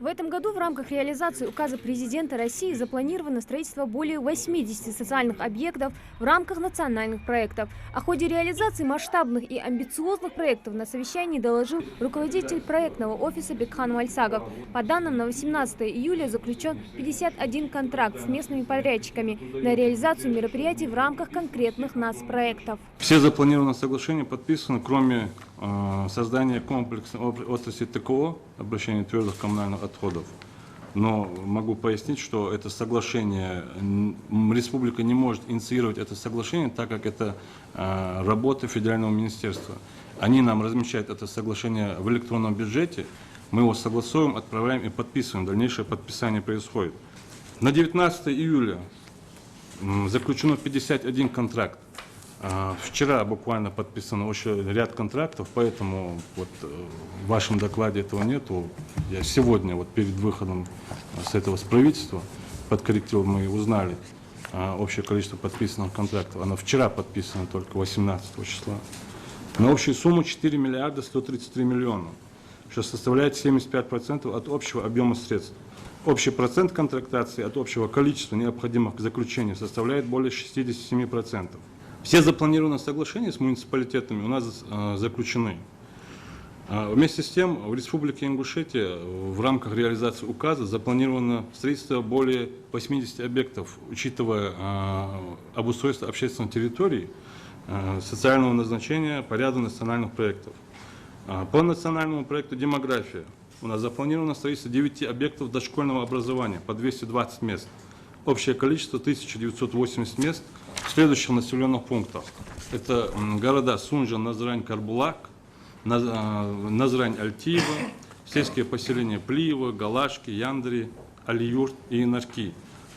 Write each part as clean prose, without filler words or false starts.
В этом году в рамках реализации указа президента России запланировано строительство более 80 социальных объектов в рамках национальных проектов. О ходе реализации масштабных и амбициозных проектов на совещании доложил руководитель проектного офиса Бекхан Вальсагов. По данным на 18 июля заключен 51 контракт с местными подрядчиками на реализацию мероприятий в рамках конкретных нацпроектов. Все запланированные соглашения подписаны, кроме создания комплекса отрасли ТКО, обращения твердых коммунальных отходов. Но могу пояснить, что это соглашение, республика не может инициировать это соглашение, так как это работа федерального министерства. Они нам размещают это соглашение в электронном бюджете, мы его согласуем, отправляем и подписываем. Дальнейшее подписание происходит. На 19 июля заключено 51 контракт. Вчера буквально подписано очень ряд контрактов, поэтому вот в вашем докладе этого нету. Я сегодня вот перед выходом с этого правительства подкорректировал, мы узнали общее количество подписанных контрактов. Оно вчера подписано только 18 числа. На общую сумму 4 миллиарда 133 миллиона, что составляет 75% от общего объема средств. Общий процент контрактации от общего количества необходимых к заключению составляет более 67%. Все запланированные соглашения с муниципалитетами у нас заключены. Вместе с тем, в Республике Ингушетия в рамках реализации указа запланировано строительство более 80 объектов, учитывая обустройство общественной территории, социального назначения по ряду национальных проектов. По национальному проекту «Демография» у нас запланировано строительство 9 объектов дошкольного образования по 220 мест. Общее количество 1980 мест в следующих населенных пунктах. Это города Сунжа, Назрань, Карбулак, Назрань, Альтиево, сельские поселения Плиево, Галашки, Яндри, Алиюрт и Нарки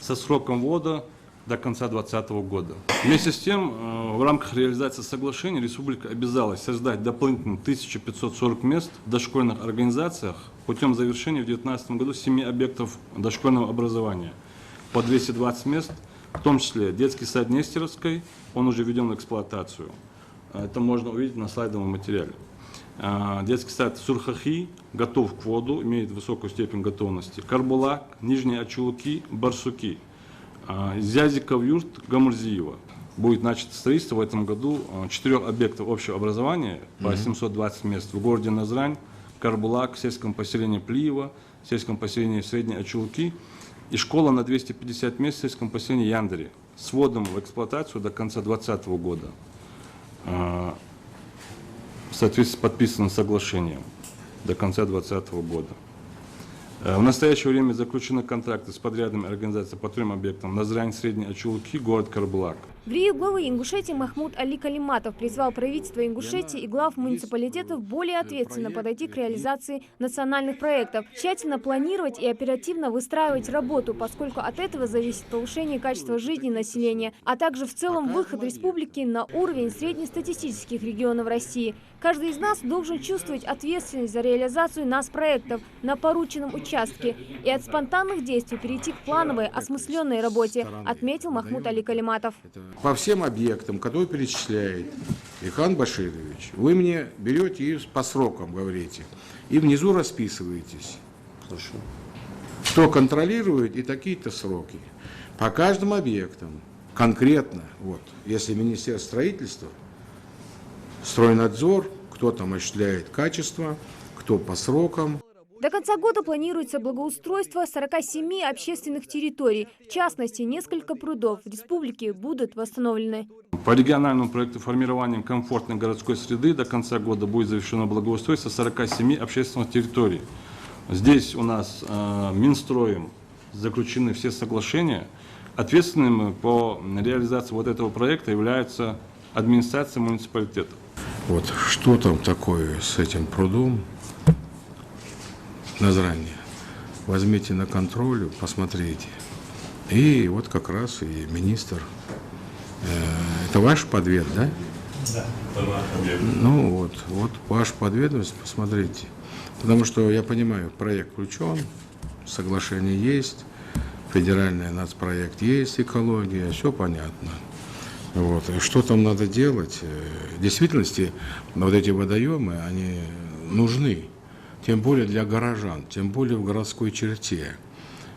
со сроком ввода до конца 2020 года. Вместе с тем, в рамках реализации соглашения республика обязалась создать дополнительно 1540 мест в дошкольных организациях путем завершения в 2019 году 7 объектов дошкольного образования по 220 мест, в том числе детский сад Нестеровской, он уже введен в эксплуатацию. Это можно увидеть на слайдовом материале. Детский сад Сурхахи готов к вводу, имеет высокую степень готовности. Карбулак, Нижние Ачулки, Барсуки. Зязиков юрт, Гамурзиева. Будет начато строительство в этом году 4 объектов общего образования по 720 мест в городе Назрань, Карбулак, сельском поселении Плиево, сельском поселении Средние Ачулки и школа на 250 мест в сельском поселении Яндри с вводом в эксплуатацию до конца 2020 года. В соответствии с подписанным соглашением до конца 2020 года. В настоящее время заключены контракты с подрядными организациями по 3 объектам: Назрань, Средние Ачулки, город Карбулак. В Рио главы Ингушетии Махмуд Али Калиматов призвал правительство Ингушетии и глав муниципалитетов более ответственно подойти к реализации национальных проектов, тщательно планировать и оперативно выстраивать работу, поскольку от этого зависит повышение качества жизни населения, а также в целом выход республики на уровень среднестатистических регионов России. Каждый из нас должен чувствовать ответственность за реализацию нацпроектов на порученном участке и от спонтанных действий перейти к плановой, осмысленной работе, отметил Махмуд Али Калиматов. По всем объектам, которые перечисляет Ихан Баширович, вы мне берете и по срокам говорите, и внизу расписываетесь. Хорошо. Кто контролирует и такие-то сроки. По каждым объектам конкретно, вот, если Министерство строительства, стройнадзор, кто там осуществляет качество, кто по срокам. До конца года планируется благоустройство 47 общественных территорий. В частности, несколько прудов в республике будут восстановлены. По региональному проекту формирования комфортной городской среды до конца года будет завершено благоустройство 47 общественных территорий. Здесь у нас Минстроем заключены все соглашения. Ответственными по реализации вот этого проекта является администрация муниципалитета. Вот что там такое с этим прудом? Назрание. Возьмите на контроль, посмотрите. И вот как раз и министр. Это ваш подвед, да? Да, это наш объект. Ну вот ваш подведомство, посмотрите. Потому что я понимаю, проект включен, соглашение есть, федеральный нацпроект есть, экология, все понятно. Вот. И что там надо делать? В действительности вот эти водоемы, они нужны. тем более для горожан, тем более в городской черте.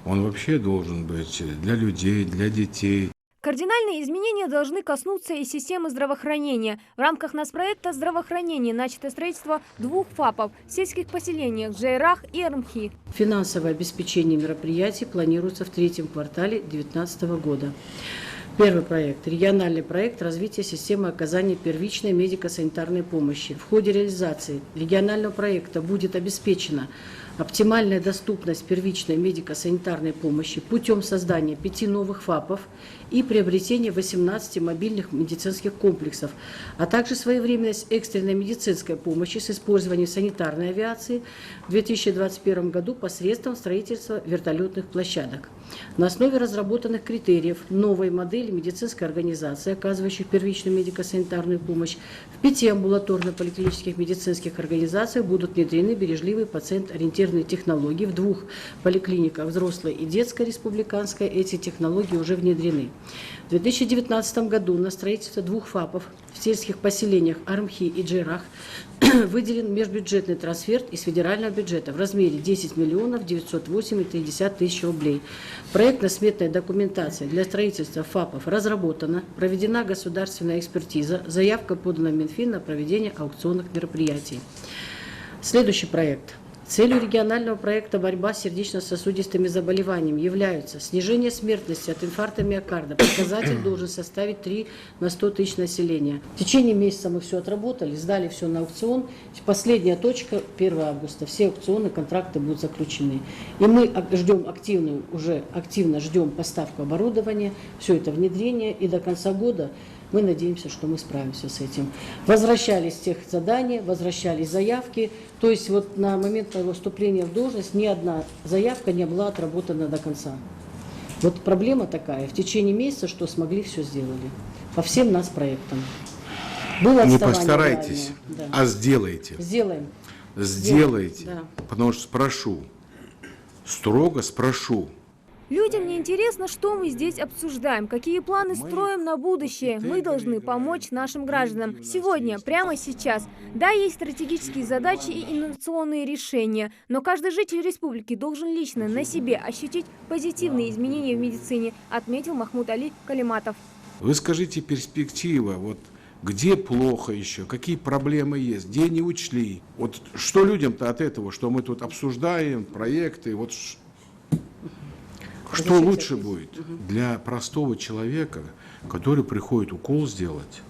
Он вообще должен быть для людей, для детей. Кардинальные изменения должны коснуться и системы здравоохранения. В рамках нацпроекта «Здравоохранение» начато строительство 2 ФАПов в сельских поселениях Джейрах и Армхи. Финансовое обеспечение мероприятий планируется в 3-м квартале 2019 года. Первый проект – региональный проект развития системы оказания первичной медико-санитарной помощи. В ходе реализации регионального проекта будет обеспечена оптимальная доступность первичной медико-санитарной помощи путем создания 5 новых ФАПов и приобретения 18 мобильных медицинских комплексов, а также своевременность экстренной медицинской помощи с использованием санитарной авиации в 2021 году посредством строительства вертолетных площадок. На основе разработанных критериев новой модели медицинской организации, оказывающей первичную медико-санитарную помощь, в 5 амбулаторно-поликлинических медицинских организациях будут внедрены бережливые пациент-ориентированные технологии. В 2 поликлиниках, взрослой и детской республиканской, эти технологии уже внедрены. В 2019 году на строительство 2 ФАПов в сельских поселениях Армхи и Джейрах выделен межбюджетный трансфер из федерального бюджета в размере 10 миллионов 908,3 тысяч рублей. Проектно-сметная документация для строительства ФАПов разработана, проведена государственная экспертиза, заявка подана в Минфин на проведение аукционных мероприятий. Следующий проект. Целью регионального проекта «Борьба с сердечно-сосудистыми заболеваниями» являются снижение смертности от инфаркта миокарда. Показатель должен составить 3 на 100 тысяч населения. В течение месяца мы все отработали, сдали все на аукцион. Последняя точка 1 августа. Все аукционные контракты будут заключены. И мы ждем активно ждем поставку оборудования, все это внедрение. И до конца года мы надеемся, что мы справимся с этим. Возвращались тех задания, возвращались заявки. То есть вот на момент моего вступления в должность ни одна заявка не была отработана до конца. Вот проблема такая. В течение месяца что смогли, все сделали. По всем нас проектам. Было Не отставание постарайтесь, реальное, а сделайте. Сделаем. Сделайте. Да. Потому что спрошу. Строго спрошу. Людям не интересно, что мы здесь обсуждаем, какие планы строим на будущее. Мы должны помочь нашим гражданам сегодня, прямо сейчас. Да, есть стратегические задачи и инновационные решения, но каждый житель республики должен лично на себе ощутить позитивные изменения в медицине, отметил Махмуд Али Калиматов. Вы скажите перспектива, вот где плохо еще, какие проблемы есть, где не учли. Вот что людям-то от этого, что мы тут обсуждаем, проекты, вот что лучше будет для простого человека, который приходит укол сделать,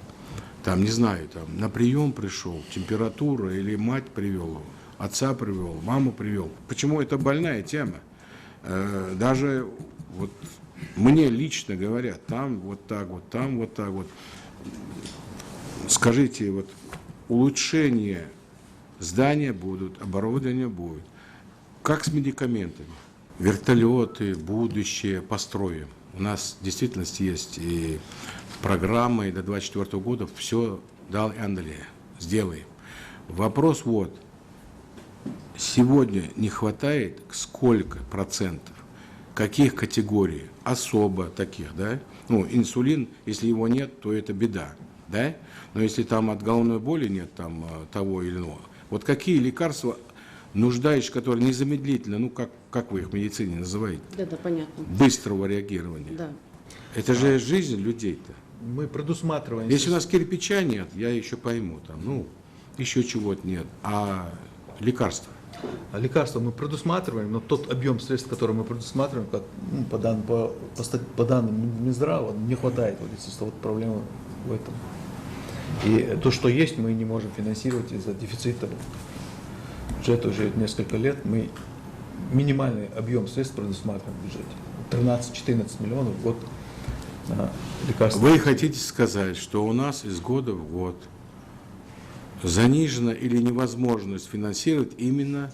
там, не знаю, там, на прием пришел, температура, или мать привел, отца привел, маму привел. Почему это больная тема? Даже вот мне лично говорят, там вот так вот, там вот так вот. Скажите, вот улучшение здания будут, оборудование будет. Как с медикаментами? Вертолеты, будущее построим. У нас в действительности есть и программа, и до 2024 года все дал Англия. Сделаем. Вопрос вот. Сегодня не хватает сколько процентов, каких категорий, особо таких, да? Ну, инсулин, если его нет, то это беда, да? Но если там от головной боли нет там того или иного, вот какие лекарства нуждаешь, которые незамедлительно, ну как вы их в медицине называете? Да, понятно. Быстрого реагирования. Да. Это же жизнь людей-то. Мы предусматриваем. Если у нас кирпича нет, я еще пойму, там, ну, еще чего-то нет, а лекарства? Лекарства мы предусматриваем, но тот объем средств, который мы предусматриваем, как по данным Минздрава, не хватает. Вот, естественно, вот проблема в этом. И то, что есть, мы не можем финансировать из-за дефицита бюджета уже несколько лет. Мы минимальный объем средств предусматриваем в бюджете. 13-14 миллионов в год на лекарства. Вы хотите сказать, что у нас из года в год занижена или невозможность финансировать именно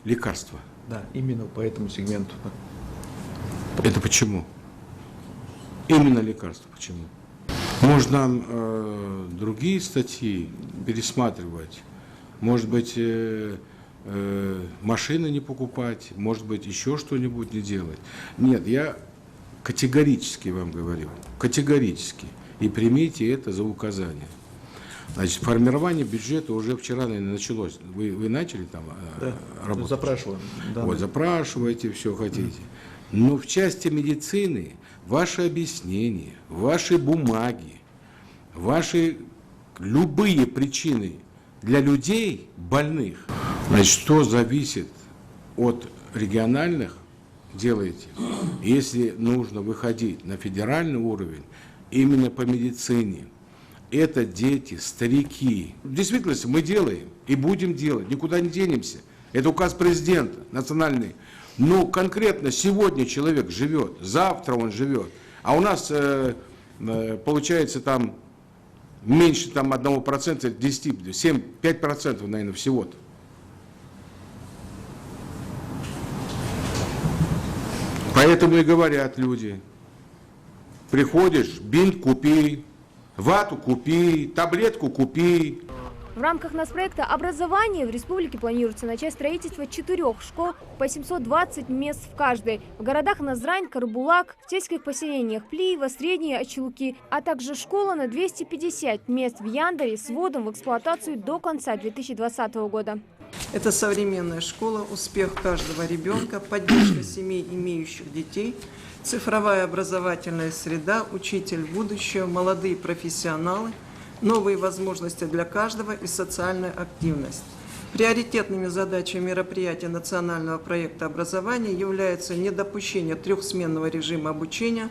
лекарства? Да, именно по этому сегменту. Это почему? Именно лекарства. Почему? Может, нам другие статьи пересматривать? Может быть, машины не покупать? Может быть, еще что-нибудь не делать? Нет, я категорически вам говорю. Категорически. И примите это за указание. Значит, формирование бюджета уже вчера, наверное, началось. Вы начали там Да, работать? запрашиваем. Да. Вот, запрашиваете, все хотите. Но в части медицины ваши объяснения, ваши бумаги, ваши любые причины для людей больных, значит, что зависит от региональных, делаете. Если нужно выходить на федеральный уровень, именно по медицине, это дети, старики. В действительности мы делаем и будем делать, никуда не денемся. Это указ президента национальный. Но конкретно сегодня человек живет, завтра он живет. А у нас получается там меньше там 1%, 10, 5%, наверное, всего-то. Поэтому и говорят люди, приходишь, бинт купи, вату купи, таблетку купи. В рамках нацпроекта образования в республике планируется начать строительство 4 школ по 720 мест в каждой. В городах Назрань, Карабулак, в сельских поселениях Плиево, Средние Очелуки, а также школа на 250 мест в Яндаре с вводом в эксплуатацию до конца 2020 года. Это современная школа, успех каждого ребенка, поддержка семей, имеющих детей, цифровая образовательная среда, учитель будущего, молодые профессионалы, новые возможности для каждого и социальная активность. Приоритетными задачами мероприятия национального проекта образования являются недопущение трехсменного режима обучения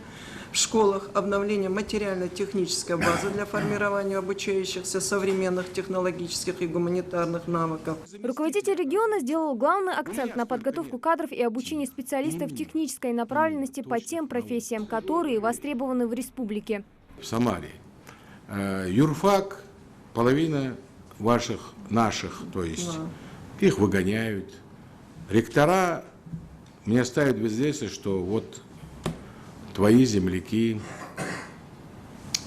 в школах, обновление материально-технической базы для формирования обучающихся современных технологических и гуманитарных навыков. Руководитель региона сделал главный акцент на подготовку кадров и обучение специалистов технической направленности по тем профессиям, которые востребованы в республике. В Самаре юрфак, половина ваших, наших, то есть их выгоняют. Ректора мне ставят в известие, что вот твои земляки.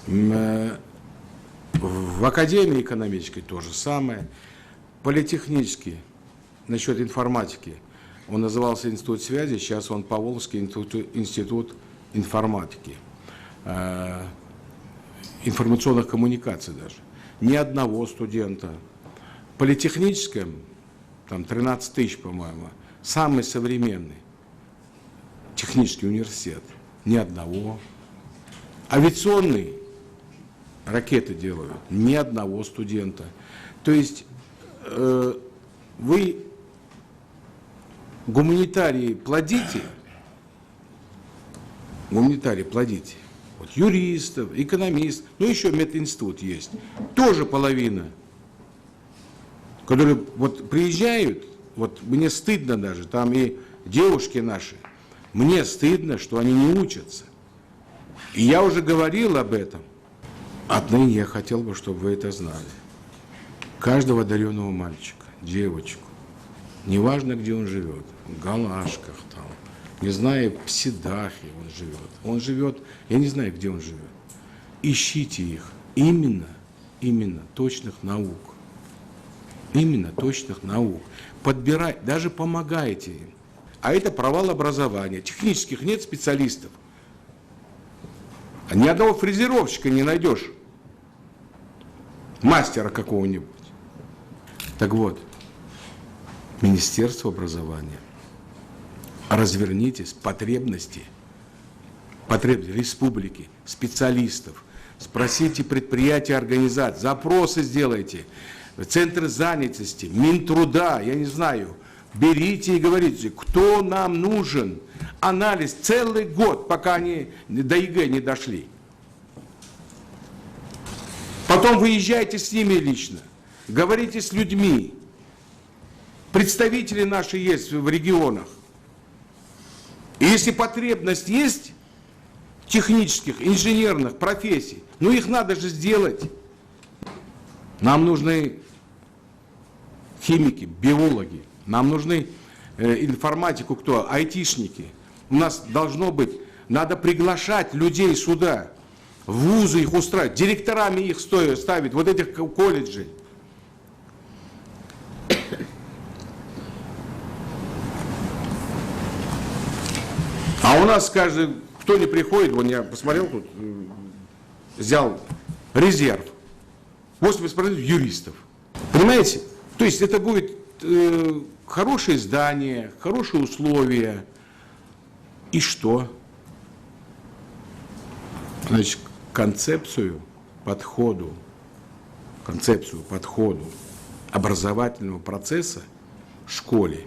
В академии экономической то же самое. Политехнический, насчет информатики, он назывался Институт связи, сейчас он Поволжский институт информатики. Информационных коммуникаций даже. Ни одного студента. В политехническом, там 13 тысяч, по-моему, самый современный технический университет. Ни одного. Авиационный, ракеты делают, ни одного студента. То есть вы гуманитарии плодите, вот, юристов, экономистов, ну еще мединститут есть, тоже половина, которые вот приезжают, вот мне стыдно даже, там и девушки наши, мне стыдно, что они не учатся. И я уже говорил об этом. Отныне я хотел бы, чтобы вы это знали. Каждого одаренного мальчика, девочку, неважно, где он живет, в Галашках там, не знаю, в Псидахе он живет, я не знаю, где он живет. Ищите их именно точных наук. Именно точных наук. Подбирайте, даже помогайте им. А это провал образования. Технических нет специалистов. Ни одного фрезеровщика не найдешь. Мастера какого-нибудь. Так вот, Министерство образования, развернитесь, потребности республики, специалистов, спросите предприятия, организации, запросы сделайте, центры занятости, Минтруда, я не знаю, берите и говорите, кто нам нужен. Анализ целый год, пока они до ЕГЭ не дошли. Потом выезжайте с ними лично, говорите с людьми. Представители наши есть в регионах. И если потребность есть технических, инженерных профессий, ну их надо же сделать. Нам нужны химики, биологи, нам нужны информатику, кто? Айтишники. У нас должно быть, надо приглашать людей сюда, в вузы их устраивать, директорами их ставить, вот этих колледжей. А у нас каждый, кто не приходит, вон я посмотрел тут, взял резерв. 80% юристов. Понимаете? То есть это будет хорошее здание, хорошие условия. И что? Значит, концепцию подходу образовательного процесса в школе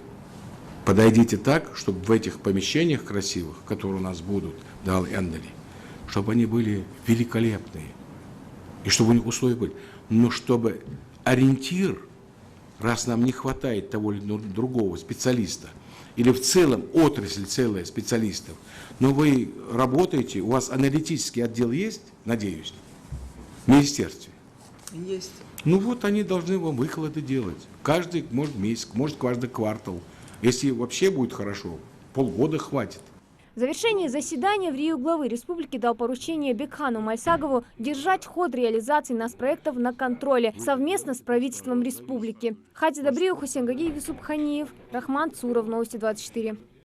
подойдите так, чтобы в этих помещениях красивых, которые у нас будут, чтобы они были великолепные. И чтобы у них условия были. Но чтобы ориентир, раз нам не хватает того или другого специалиста, или в целом отрасль целая специалистов, но вы работаете, у вас аналитический отдел есть, надеюсь, в министерстве? Есть. Ну вот они должны вам выклады делать. Каждый, может, месяц, может, каждый квартал. Если вообще будет хорошо, полгода хватит. В завершении заседания в Рио главы республики дал поручение Бекхану Мальсагову держать ход реализации нацпроектов на контроле совместно с правительством республики. Хати Добрию, Хусейн Гагиев, Юсуп Ханиев, Рахман Цуров, Новости 24.